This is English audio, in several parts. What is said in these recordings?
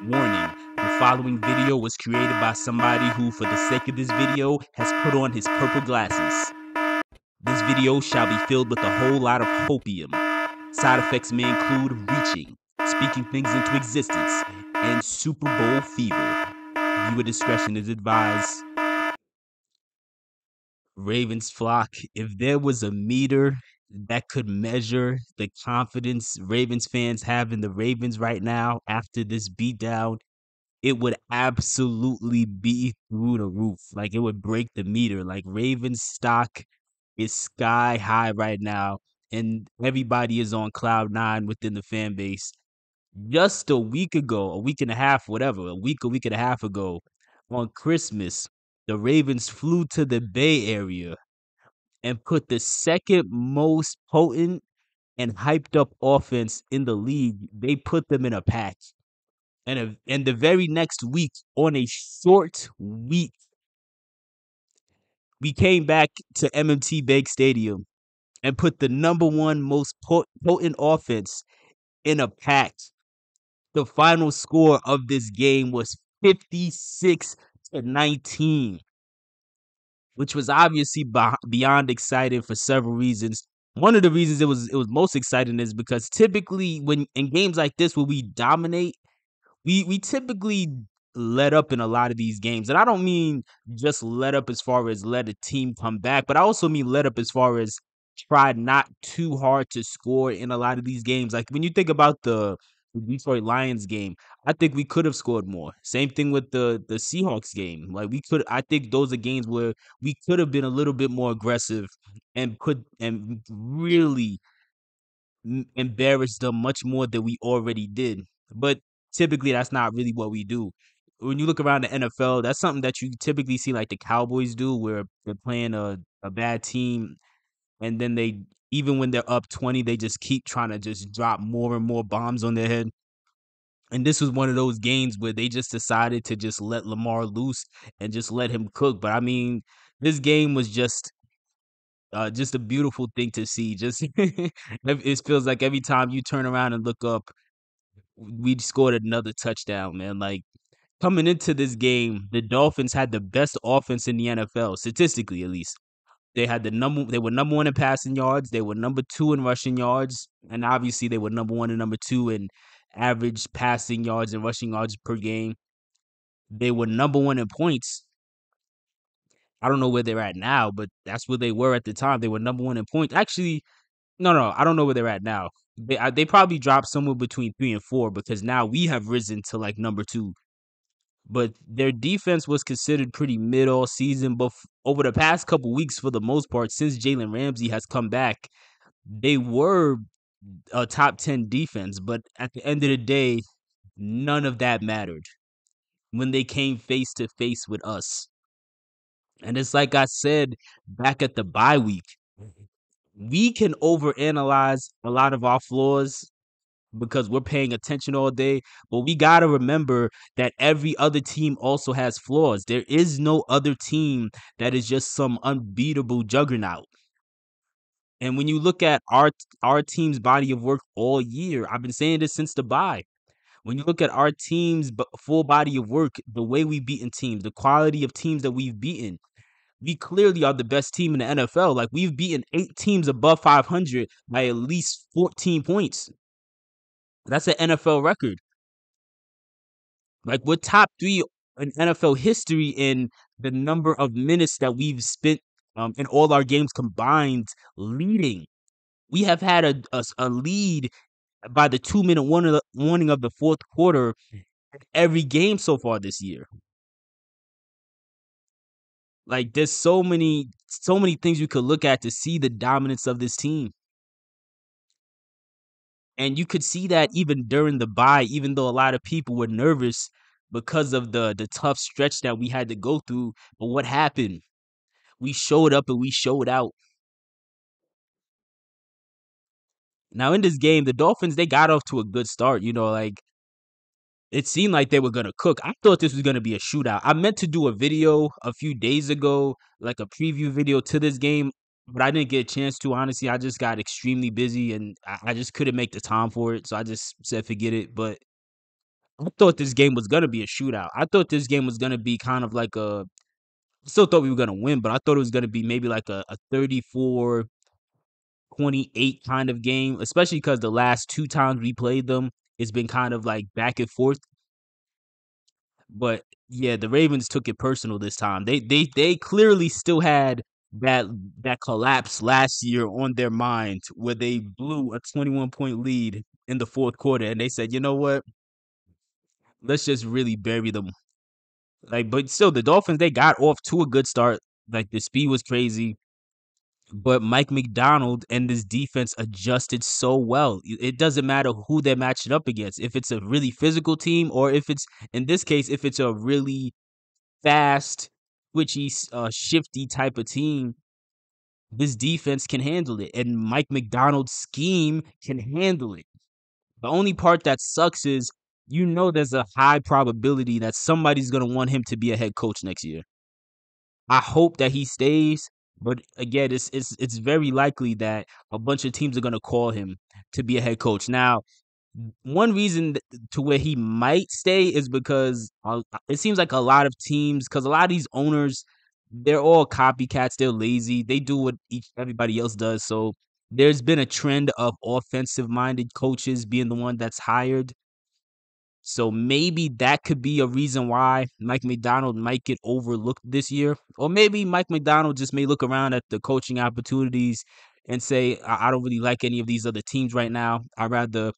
Warning, the following video was created by somebody who, for the sake of this video, has put on his purple glasses. This video shall be filled with a whole lot of hopium. Side effects may include reaching, speaking things into existence, and Super Bowl fever. Viewer discretion is advised. Ravens flock, if there was a meter that could measure the confidence Ravens fans have in the Ravens right now after this beatdown, it would absolutely be through the roof. Like, it would break the meter. Like, Ravens stock is sky high right now, and everybody is on cloud nine within the fan base. Just a week ago, a week and a half, whatever, a week and a half ago, on Christmas, the Ravens flew to the Bay Area and put the second most potent and hyped up offense in the league. They put them in a pack. And the very next week, on a short week, we came back to M&T Bank Stadium and put the number one most potent offense in a pack. The final score of this game was 56-19, which was obviously beyond exciting for several reasons. One of the reasons it was most exciting is because typically when in games like this where we dominate, we typically let up in a lot of these games. And I don't mean just let up as far as let a team come back, but I also mean let up as far as try not too hard to score in a lot of these games. Like when you think about the Detroit Lions game, I think we could have scored more. Same thing with the Seahawks game. Like I think those are games where we could have been a little bit more aggressive and really embarrass them much more than we already did. But typically, that's not really what we do. When you look around the NFL, that's something that you typically see like the Cowboys do, where they're playing a bad team, and then they, even when they're up 20, they just keep trying to just drop more and more bombs on their head. And this was one of those games where they just decided to just let Lamar loose and just let him cook. But I mean, this game was just a beautiful thing to see. Just it feels like every time you turn around and look up, we scored another touchdown, man. Like coming into this game, the Dolphins had the best offense in the NFL, statistically at least. They were number one in passing yards, they were number two in rushing yards, and obviously they were number one and number two in average passing yards and rushing yards per game. They were number one in points. I don't know where they're at now, but that's where they were at the time. They were number one in points. Actually, no, I don't know where they're at now. They probably dropped somewhere between 3 and 4 because now we have risen to like number two. But their defense was considered pretty mid all season. But over the past couple weeks, for the most part, since Jalen Ramsey has come back, they were a top 10 defense. But at the end of the day, none of that mattered when they came face to face with us. And it's like I said back at the bye week, we can overanalyze a lot of our flaws because we're paying attention all day. But we got to remember that every other team also has flaws. There is no other team that is just some unbeatable juggernaut. And when you look at our team's body of work all year, I've been saying this since the bye. When you look at our team's full body of work, the way we've beaten teams, the quality of teams that we've beaten, we clearly are the best team in the NFL. Like we've beaten 8 teams above 500 by at least 14 points. That's an NFL record. Like we're top 3 in NFL history in the number of minutes that we've spent in all our games combined leading. We have had a lead by the 2-minute warning of the fourth quarter every game so far this year. Like there's so many things you could look at to see the dominance of this team. And you could see that even during the bye, even though a lot of people were nervous because of the tough stretch that we had to go through. But what happened? We showed up and we showed out. Now in this game, the Dolphins, they got off to a good start. Like it seemed like they were gonna cook. I thought this was gonna be a shootout. I meant to do a video a few days ago, like a preview video to this game, but I didn't get a chance to. Honestly, I just got extremely busy and I just couldn't make the time for it. So I just said forget it. But I thought this game was gonna be a shootout. I thought this game was gonna be kind of like a. I still thought we were gonna win, but I thought it was gonna be maybe like a 34-28 kind of game, especially because the last two times we played them, it's been kind of like back and forth. But yeah, the Ravens took it personal this time. They clearly still had that that collapse last year on their mind where they blew a 21-point lead in the fourth quarter, and they said, you know what? Let's just really bury them. Like, but still, the Dolphins they got off to a good start. Like the speed was crazy, but Mike McDonald and this defense adjusted so well. It doesn't matter who they're matching up against. If it's a really physical team, or if it's in this case, if it's a really fast, twitchy, shifty type of team, this defense can handle it, and Mike McDonald's scheme can handle it. The only part that sucks is there's a high probability that somebody's gonna want him to be a head coach next year. I hope that he stays, but again, it's very likely that a bunch of teams are gonna call him to be a head coach. Now, one reason to where he might stay is because it seems like a lot of teams, because a lot of these owners, they're all copycats. They're lazy. They do what everybody else does. So there's been a trend of offensive minded coaches being the one that's hired. So maybe that could be a reason why Mike McDonald might get overlooked this year. Or maybe Mike McDonald just may look around at the coaching opportunities and say, I don't really like any of these other teams right now. I'd rather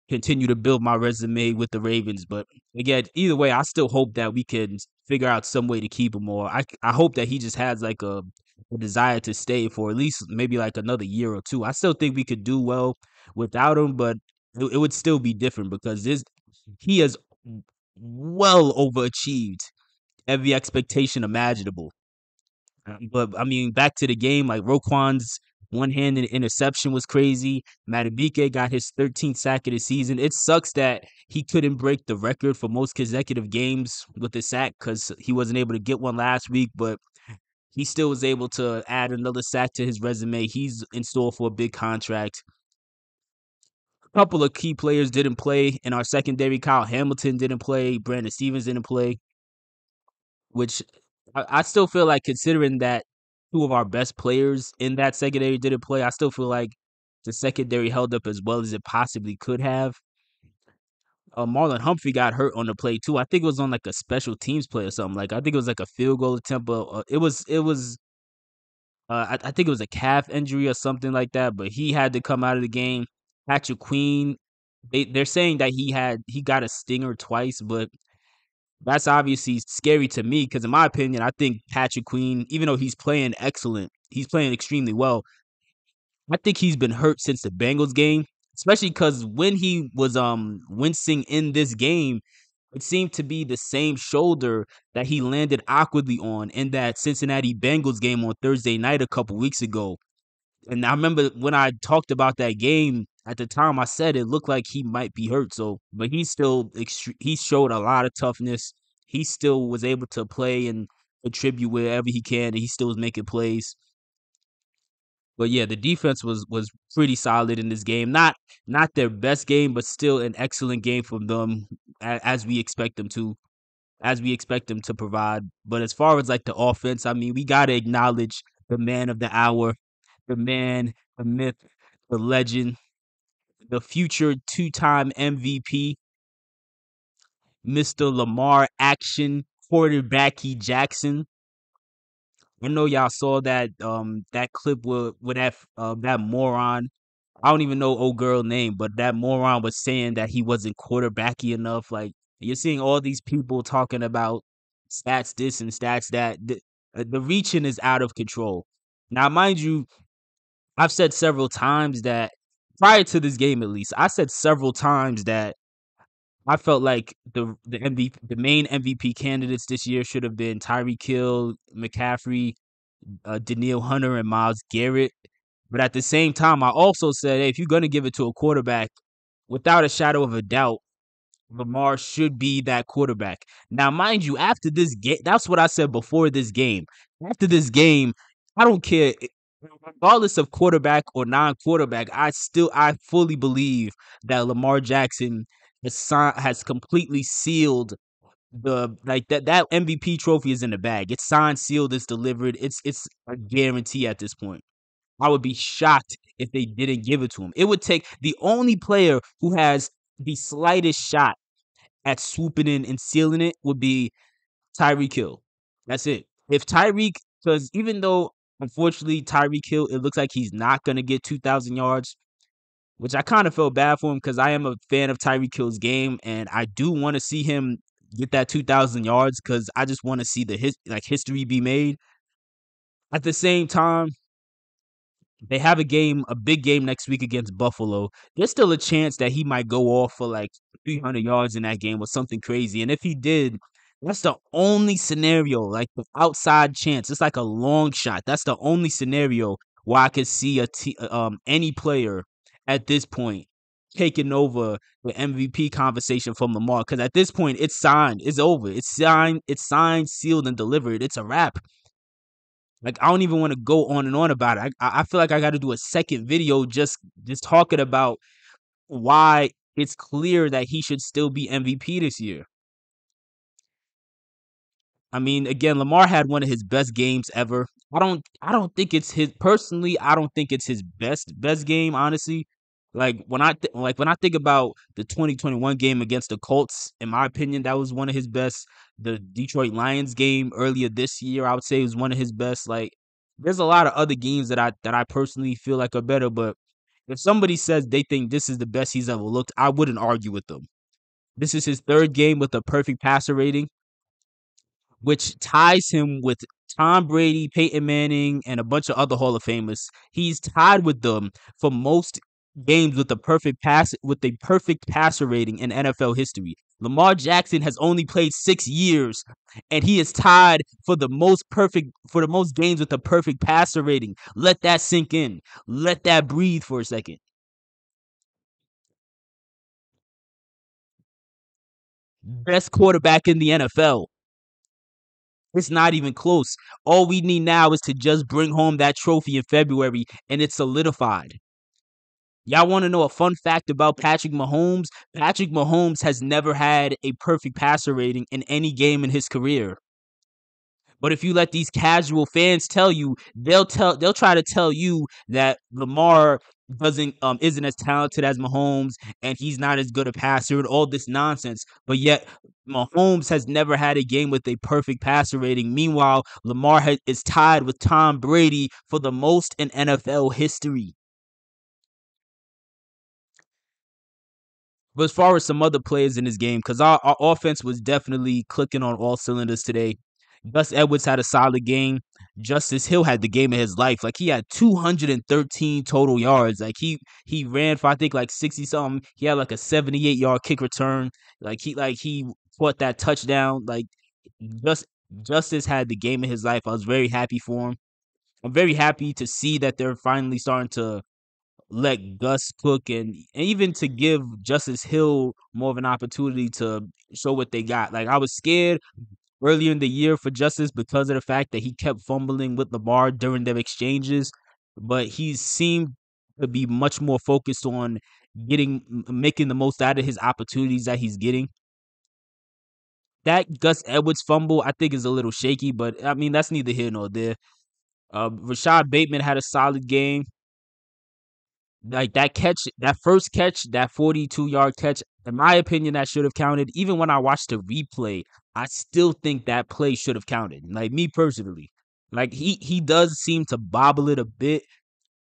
continue to build my resume with the Ravens. But again, either way, I still hope that we can figure out some way to keep him, or I hope that he just has like a desire to stay for at least maybe like another year or two. I still think we could do well without him, but it would still be different because he has well overachieved every expectation imaginable. But I mean, back to the game, like Roquan's one-handed interception was crazy. Matabike got his 13th sack of the season. It sucks that he couldn't break the record for most consecutive games with the sack because he wasn't able to get one last week, but he still was able to add another sack to his resume. He's in store for a big contract. A couple of key players didn't play in our secondary. Kyle Hamilton didn't play. Brandon Stevens didn't play, which I still feel like, considering that two of our best players in that secondary didn't play, I still feel like the secondary held up as well as it possibly could have. Marlon Humphrey got hurt on the play too. I think it was on like a special teams play or something. Like I think it was like a field goal attempt. It was I think it was a calf injury or something like that. But he had to come out of the game. Patrick Queen, they're saying that he got a stinger twice, but that's obviously scary to me because, in my opinion, I think Patrick Queen, even though he's playing excellent, he's playing extremely well. I think he's been hurt since the Bengals game, especially because when he was wincing in this game, it seemed to be the same shoulder that he landed awkwardly on in that Cincinnati Bengals game on Thursday night a couple weeks ago. And I remember when I talked about that game at the time, I said it looked like he might be hurt. So, but he still he showed a lot of toughness. He still was able to play and contribute wherever he can, and he still was making plays. But yeah, the defense was pretty solid in this game. Not their best game, but still an excellent game from them, as we expect them to, as we expect them to provide. But as far as like the offense, I mean, we gotta acknowledge the man of the hour, the man, the myth, the legend, the future two-time MVP, Mr. Lamar Action Quarterbacky Jackson. I know y'all saw that clip with that moron. I don't even know old girl name, but that moron was saying that he wasn't quarterbacky enough. Like, you're seeing all these people talking about stats this and stats that. The reaching is out of control. Now, mind you, I've said several times that prior to this game, at least, I said several times that I felt like the main MVP candidates this year should have been Tyreek Hill, McCaffrey, Daniil Hunter, and Myles Garrett. But at the same time, I also said, hey, if you're going to give it to a quarterback, without a shadow of a doubt, Lamar should be that quarterback. Now, mind you, after this game, that's what I said before this game. After this game, I don't care. Regardless of quarterback or non-quarterback, I fully believe that Lamar Jackson has completely sealed the like that MVP trophy is in the bag. It's signed, sealed, it's delivered. It's a guarantee at this point. I would be shocked if they didn't give it to him. It would take the only player who has the slightest shot at swooping in and sealing it would be Tyreek Hill. That's it. If Tyreek, because even though unfortunately Tyreek Hill, it looks like he's not gonna get 2,000 yards, which I kind of felt bad for him because I am a fan of Tyreek Hill's game, and I do want to see him get that 2,000 yards because I just want to see the history be made. At the same time, they have a big game next week against Buffalo. There's still a chance that he might go off for like 300 yards in that game or something crazy. And if he did, that's the only scenario, like the outside chance. It's like a long shot. That's the only scenario where I could see any player at this point taking over the MVP conversation from Lamar. Because at this point, it's signed. It's over. It's signed, sealed, and delivered. It's a wrap. Like I don't even want to go on and on about it. I feel like I got to do a second video just talking about why it's clear that he should still be MVP this year. I mean, again, Lamar had one of his best games ever. I don't think it's his personally. I don't think it's his best game, honestly. When I think about the 2021 game against the Colts, in my opinion, that was one of his best. The Detroit Lions game earlier this year, I would say, was one of his best. Like, there's a lot of other games that I personally feel like are better, but if somebody says they think this is the best he's ever looked, I wouldn't argue with them. This is his third game with a perfect passer rating, which ties him with Tom Brady, Peyton Manning, and a bunch of other Hall of Famers. He's tied with them for most games with a perfect passer rating in NFL history. Lamar Jackson has only played 6 years, and he is tied for the most games with a perfect passer rating. Let that sink in. Let that breathe for a second. Best quarterback in the NFL. It's not even close. All we need now is to just bring home that trophy in February, and it's solidified. Y'all want to know a fun fact about Patrick Mahomes? Patrick Mahomes has never had a perfect passer rating in any game in his career. But if you let these casual fans tell you, they'll try to tell you that Lamar doesn't isn't as talented as Mahomes and he's not as good a passer and all this nonsense. But yet Mahomes has never had a game with a perfect passer rating. Meanwhile, is tied with Tom Brady for the most in NFL history. But as far as some other players in this game, because our offense was definitely clicking on all cylinders today. Gus Edwards had a solid game. Justice Hill had the game of his life. Like he had 213 total yards. He ran for I think like 60 something. He had like a 78-yard kick return. He caught that touchdown. Just Justice had the game of his life. I was very happy for him. I'm very happy to see that they're finally starting to let Gus cook and even to give Justice Hill more of an opportunity to show what they got. Like I was scared earlier in the year for Justice because of the fact that he kept fumbling with Lamar during their exchanges, but he seemed to be much more focused on making the most out of his opportunities that he's getting. That Gus Edwards fumble, I think, is a little shaky, but I mean that's neither here nor there. Rashod Bateman had a solid game. Like that first catch, that 42-yard catch, in my opinion, that should have counted. Even when I watched the replay, I still think that play should have counted. Like me personally. Like he does seem to bobble it a bit,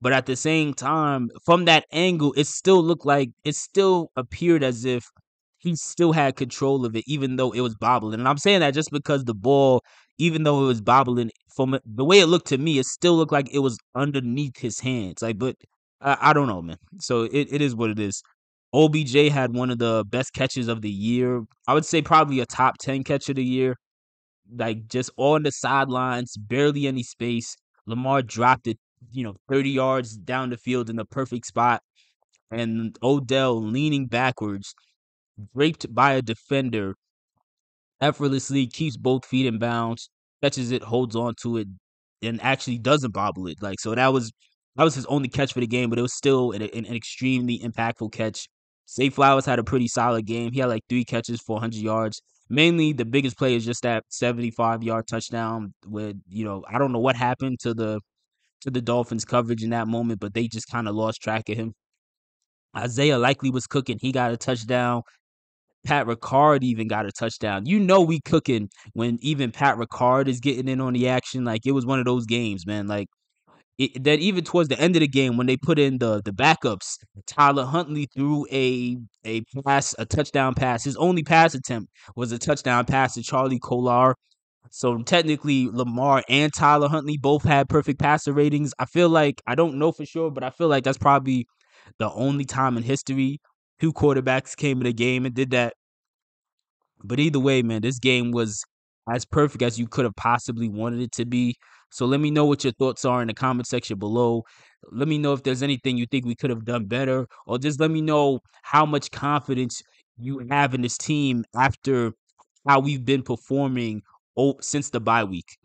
but at the same time, from that angle, it still appeared as if he still had control of it, even though it was bobbling. And I'm saying that just because the ball, even though it was bobbling, from the way it looked to me, it still looked like it was underneath his hands. But I don't know, man. So it is what it is. OBJ had one of the best catches of the year. I would say probably a top 10 catch of the year. Like just on the sidelines, barely any space. Lamar dropped it, 30 yards down the field in the perfect spot. And Odell leaning backwards, draped by a defender, effortlessly keeps both feet in bounds, catches it, holds on to it, and actually doesn't bobble it. So that was his only catch for the game, but it was still an extremely impactful catch. Zay Flowers had a pretty solid game. He had like 3 catches for 100 yards. Mainly, the biggest play is just that 75-yard touchdown. With I don't know what happened to the Dolphins coverage in that moment, but they just kind of lost track of him. Isiah Likely was cooking. He got a touchdown. Pat Ricard even got a touchdown. We cooking when even Pat Ricard is getting in on the action. Like, it was one of those games, man. Like, that even towards the end of the game when they put in the backups, Tyler Huntley threw a touchdown pass. His only pass attempt was a touchdown pass to Charlie Kolar. So technically, Lamar and Tyler Huntley both had perfect passer ratings. I feel like, I don't know for sure, but I feel like that's probably the only time in history two quarterbacks came in the game and did that. But either way, man, this game was as perfect as you could have possibly wanted it to be. So let me know what your thoughts are in the comment section below. Let me know if there's anything you think we could have done better, or just let me know how much confidence you have in this team after how we've been performing since the bye week.